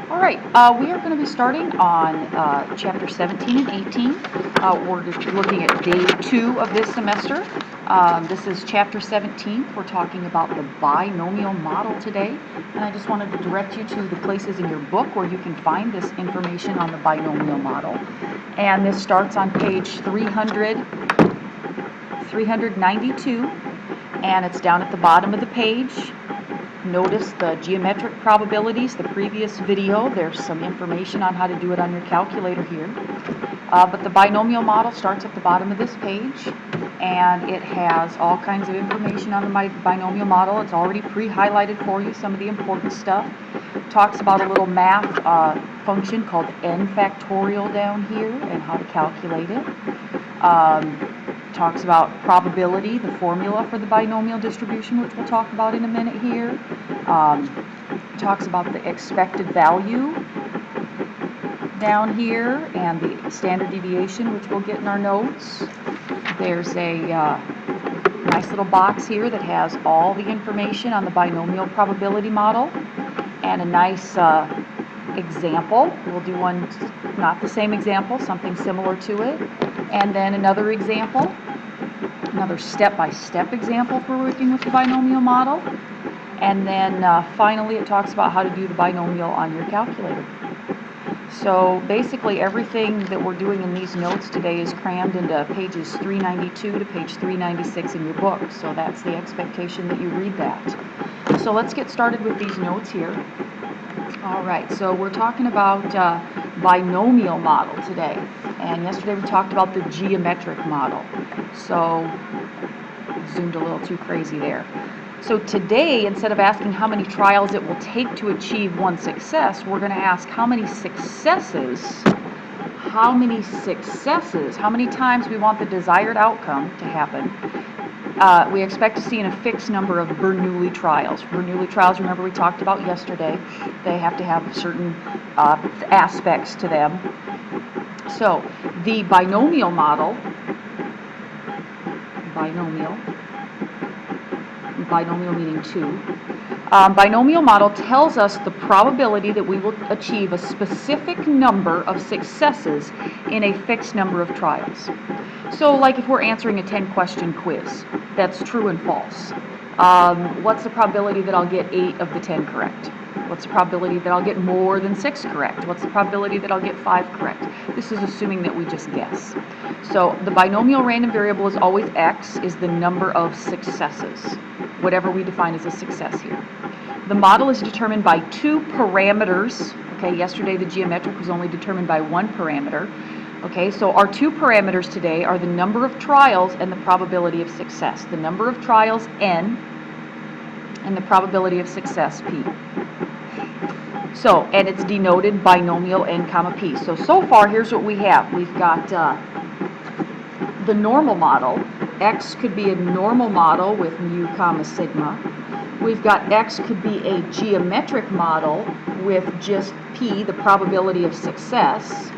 All right, we are going to be starting on chapter 17 and 18. We're just looking at day 2 of this semester. This is chapter 17. We're talking about the binomial model today. And I just wanted to direct you to the places in your book where you can find this information on the binomial model. And this starts on page 392, and it's down at the bottom of the page. Notice the geometric probabilities, the previous video. There's some information on how to do it on your calculator here. But the binomial model starts at the bottom of this page, and it has all kinds of information on the binomial model. It's already pre-highlighted for you, some of the important stuff. Talks about a little math function called n factorial down here and how to calculate it. Talks about probability, the formula for the binomial distribution, which we'll talk about in a minute here. Talks about the expected value down here and the standard deviation, which we'll get in our notes. There's a nice little box here that has all the information on the binomial probability model and a nice example. We'll do one, not the same example, something similar to it. And then another example, another step-by-step example for working with the binomial model. And then finally it talks about how to do the binomial on your calculator. So basically everything that we're doing in these notes today is crammed into pages 392 to page 396 in your book. So that's the expectation that you read that. So let's get started with these notes here. All right, so we're talking about binomial model today, and yesterday we talked about the geometric model, so zoomed a little too crazy there. So today, instead of asking how many trials it will take to achieve one success, we're going to ask how many times we want the desired outcome to happen. We expect to see in a fixed number of Bernoulli trials. Bernoulli trials, remember we talked about yesterday, they have to have certain aspects to them. So the binomial model, binomial meaning 2, binomial model tells us the probability that we will achieve a specific number of successes in a fixed number of trials. So like if we're answering a 10-question quiz, that's true and false. What's the probability that I'll get 8 of the 10 correct? What's the probability that I'll get more than 6 correct? What's the probability that I'll get 5 correct? This is assuming that we just guess. So the binomial random variable is always x, is the number of successes, whatever we define as a success here. The model is determined by 2 parameters. Okay, yesterday the geometric was only determined by 1 parameter. Okay, so our 2 parameters today are the number of trials and the probability of success. The number of trials, n, and the probability of success, p. So, and it's denoted binomial n comma p. So far, here's what we have. We've got the normal model. X could be a normal model with mu comma sigma. We've got X could be a geometric model with just p, the probability of success.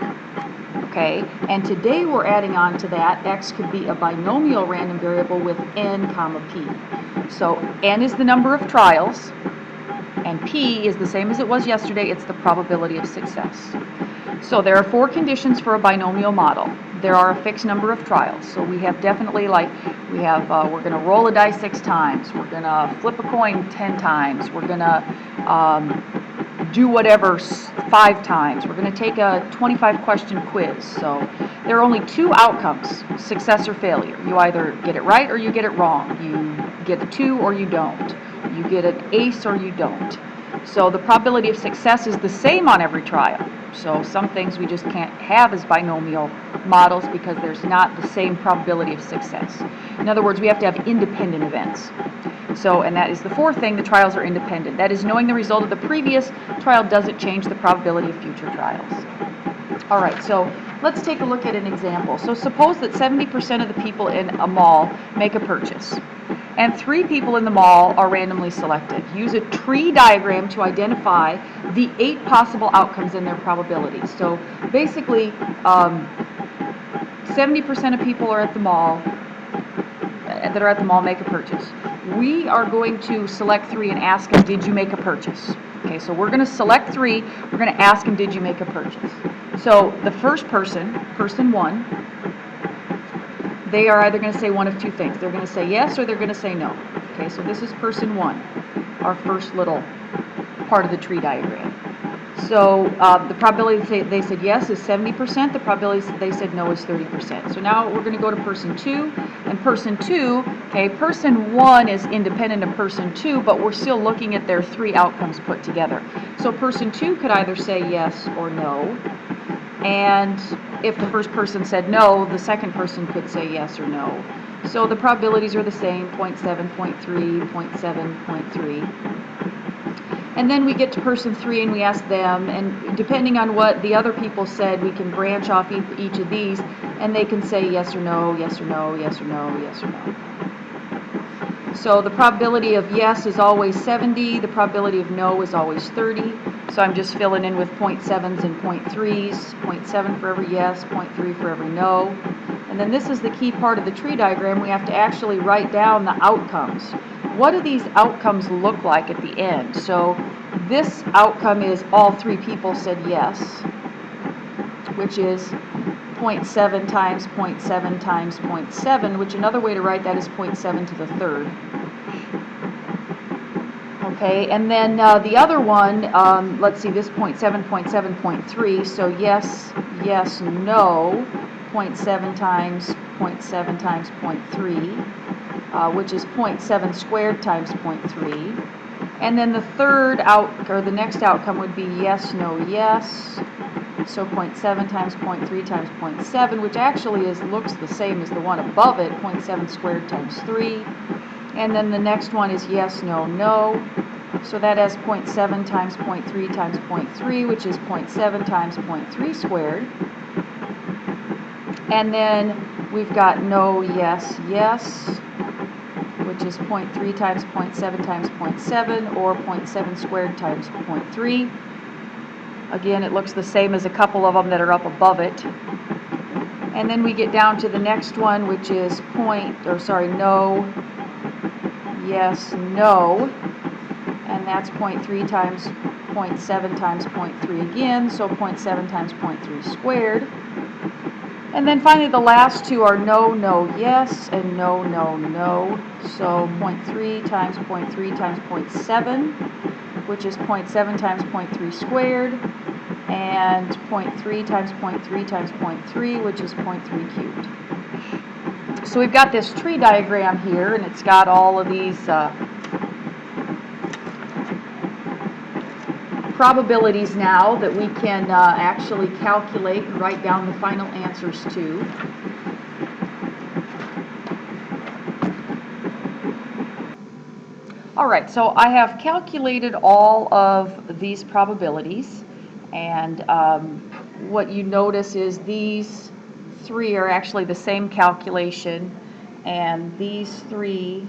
Okay, and today we're adding on to that, X could be a binomial random variable with n comma p. So n is the number of trials, and p is the same as it was yesterday, it's the probability of success. So there are 4 conditions for a binomial model. There are a fixed number of trials. So we have definitely, like, we're going to roll a die 6 times, we're going to flip a coin 10 times, we're going to do whatever 5 times. We're going to take a 25-question quiz. So there are only 2 outcomes, success or failure. You either get it right or you get it wrong. You get a 2 or you don't. You get an ace or you don't. So the probability of success is the same on every trial. So some things we just can't have as binomial models because there's not the same probability of success. In other words, we have to have independent events. So, and that is the 4th thing, the trials are independent. That is, knowing the result of the previous trial doesn't change the probability of future trials. All right, so let's take a look at an example. So suppose that 70% of the people in a mall make a purchase, and 3 people in the mall are randomly selected. Use a tree diagram to identify the 8 possible outcomes in their probability. So basically, 70% of people are at the mall, that are at the mall make a purchase. We are going to select 3 and ask them, did you make a purchase? Okay, so we're going to select 3. We're going to ask them, did you make a purchase? So the first person, person 1, they are either going to say one of 2 things. They're going to say yes or they're going to say no. Okay, so this is person 1, our first little part of the tree diagram. So the probability they said yes is 70%. The probability they said no is 30%. So now we're going to go to person 2. And person 2, okay, person 1 is independent of person 2, but we're still looking at their 3 outcomes put together. So person 2 could either say yes or no. And if the first person said no, the second person could say yes or no. So the probabilities are the same, 0.7, 0.3, 0.7, 0.3. And then we get to person 3 and we ask them, and depending on what the other people said, we can branch off each of these, and they can say yes or no, yes or no, yes or no, yes or no. So the probability of yes is always 70, the probability of no is always 30. So I'm just filling in with 0.7s and 0.3s, 0.7 for every yes, 0.3 for every no. And then this is the key part of the tree diagram. We have to actually write down the outcomes. What do these outcomes look like at the end? So this outcome is all 3 people said yes, which is 0.7 times 0.7 times 0.7, which another way to write that is 0.7 to the 3rd. Okay, and then the other one, let's see, this 0.7, 0.7, 0.3, so yes, yes, no, 0.7 times 0.7 times 0.3, which is 0.7 squared times 0.3. And then the the next outcome would be yes, no, yes. So 0.7 times 0.3 times 0.7, which actually looks the same as the one above it, 0.7 squared times 3. And then the next one is yes, no, no. So that has 0.7 times 0.3 times 0.3, which is 0.7 times 0.3 squared. And then we've got no, yes, yes, which is 0.3 times 0.7 times 0.7, or 0.7 squared times 0.3. Again, it looks the same as a couple of them that are up above it. And then we get down to the next one, which is no, yes, no. And that's 0.3 times 0.7 times 0.3 again, so 0.7 times 0.3 squared. And then finally the last 2 are no, no, yes, and no, no, no. So 0.3 times 0.3 times 0.7, which is 0.7 times 0.3 squared, and 0.3 times 0.3 times 0.3, which is 0.3 cubed. So we've got this tree diagram here, and it's got all of these probabilities now that we can actually calculate and write down the final answers to. Alright, so I have calculated all of these probabilities, and what you notice is these 3 are actually the same calculation, and these 3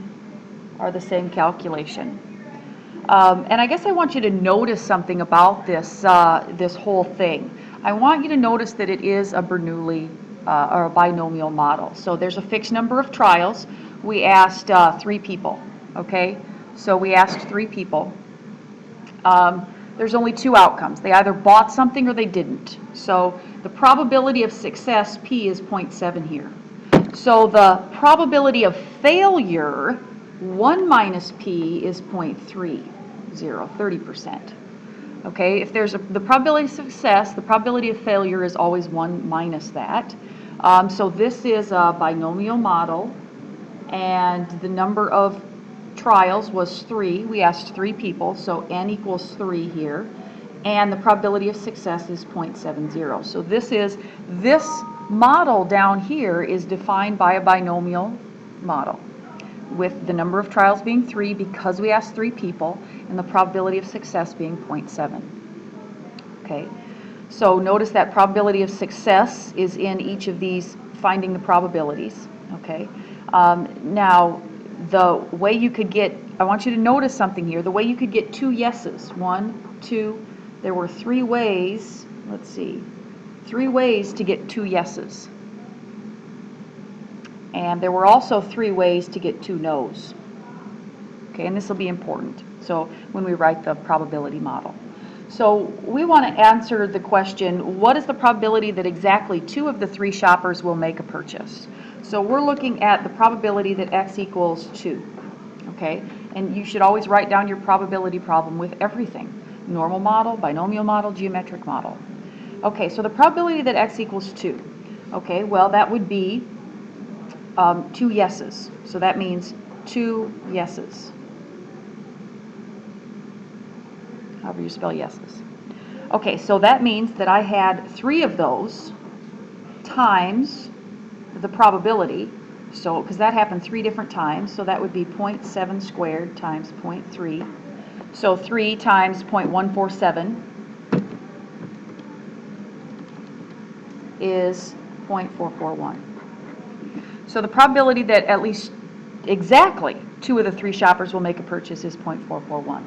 are the same calculation. And I guess I want you to notice something about this this whole thing. I want you to notice that it is a Bernoulli or a binomial model. So there's a fixed number of trials. We asked 3 people, okay? So we asked 3 people. There's only 2 outcomes. They either bought something or they didn't. So the probability of success, P, is 0.7 here. So the probability of failure, 1 minus P, is 0.30, 30%. Okay, if there's the probability of success, the probability of failure is always 1 minus that. So this is a binomial model, and the number of trials was 3. We asked 3 people, so n equals 3 here, and the probability of success is 0.70. So this model down here is defined by a binomial model with the number of trials being 3 because we asked 3 people, and the probability of success being 0.7. Okay, so notice that probability of success is in each of these, finding the probabilities. Okay, now the way you could get, I want you to notice something here, the way you could get 2 yeses, 1, 2, there were 3 ways, let's see, 3 ways to get 2 yeses. And there were also 3 ways to get 2 no's. Okay, and this will be important. So when we write the probability model. So we want to answer the question, what is the probability that exactly 2 of the 3 shoppers will make a purchase? So we're looking at the probability that x equals 2, okay? And you should always write down your probability problem with everything. Normal model, binomial model, geometric model. Okay, so the probability that x equals 2. Okay, well that would be 2 yeses. So that means 2 yeses. However you spell yeses. Okay, so that means that I had 3 of those times the probability. So, because that happened 3 different times, so that would be 0.7 squared times 0.3. So 3 times 0.147 is 0.441. So the probability that at least exactly 2 of the 3 shoppers will make a purchase is 0.441.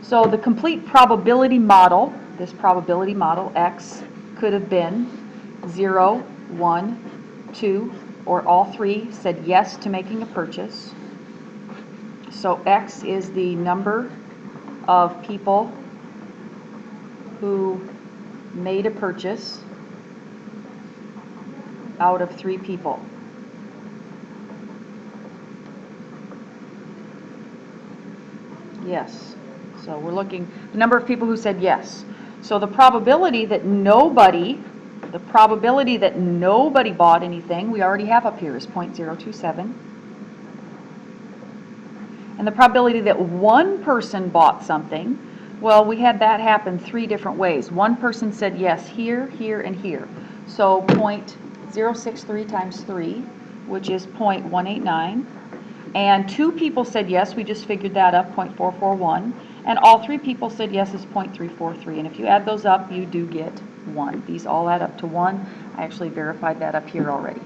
So the complete probability model, this probability model, x, could have been 0, 1, 2, or all 3 said yes to making a purchase. So x is the number of people who made a purchase out of 3 people. Yes. So we're looking the number of people who said yes. So the probability that nobody bought anything, we already have up here, is 0.027. And the probability that 1 person bought something, well, we had that happen 3 different ways. 1 person said yes here, here, and here. So 0.063 times 3, which is 0.189. And 2 people said yes, we just figured that up, 0.441. And all 3 people said yes is 0.343. And if you add those up, you do get 1. These all add up to 1. I actually verified that up here already.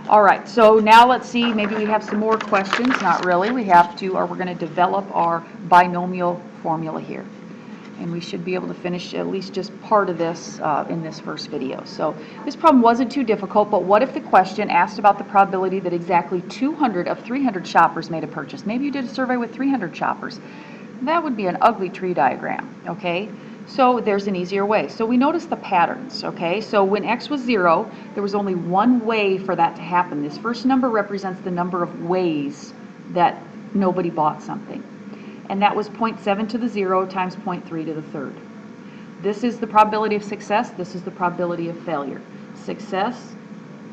All right, so now let's see, maybe we have some more questions. Not really. We have to, or we're going to develop our binomial formula here. And we should be able to finish at least just part of this in this first video. So this problem wasn't too difficult, but what if the question asked about the probability that exactly 200 of 300 shoppers made a purchase? Maybe you did a survey with 300 shoppers. That would be an ugly tree diagram, okay? So there's an easier way. So we notice the patterns, okay? So when x was 0, there was only one way for that to happen. This first number represents the number of ways that nobody bought something. And that was 0.7 to the 0 times 0.3 to the third. This is the probability of success. This is the probability of failure. Success,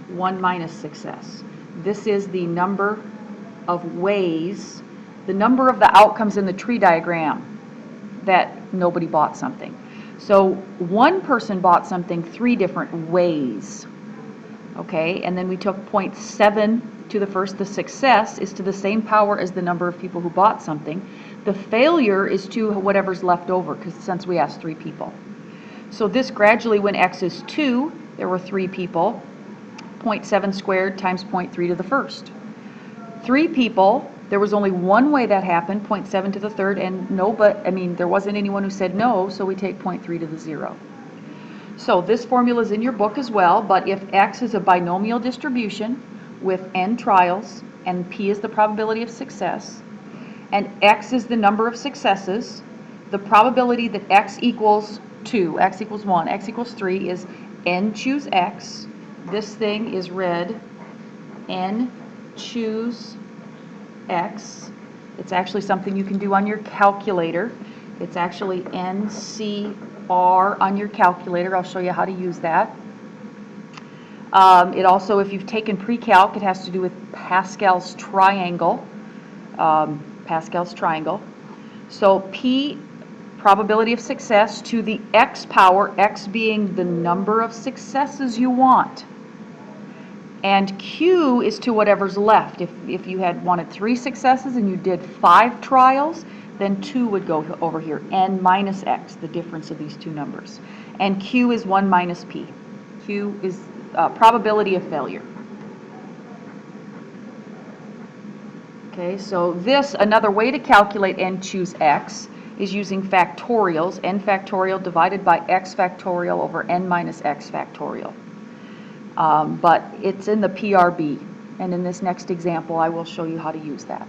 1 minus success. This is the number of ways, the number of the outcomes in the tree diagram that nobody bought something. So 1 person bought something 3 different ways. Okay, and then we took 0.7 to the first. The success is to the same power as the number of people who bought something. The failure is to whatever's left over, because since we asked 3 people. So this gradually, when x is 2, there were 3 people, 0.7 squared times 0.3 to the first. 3 people, there was only one way that happened, 0.7 to the third, and there wasn't anyone who said no, so we take 0.3 to the 0. So this formula is in your book as well, but if x is a binomial distribution with n trials, and p is the probability of success, and x is the number of successes, the probability that x equals 2, x equals 1, x equals 3 is n choose x. This thing is read n choose x. It's actually something you can do on your calculator. It's actually NCR on your calculator. I'll show you how to use that. It also, if you've taken pre-calc, it has to do with Pascal's triangle. Pascal's triangle. So P, probability of success, to the x power, x being the number of successes you want. And Q is to whatever's left. If you had wanted 3 successes and you did 5 trials, then 2 would go over here. N minus x, the difference of these 2 numbers. And Q is 1 minus P. Q is probability of failure. Okay, so this, another way to calculate n choose x is using factorials, n factorial divided by x factorial over n minus x factorial. But it's in the PRB, and in this next example I will show you how to use that.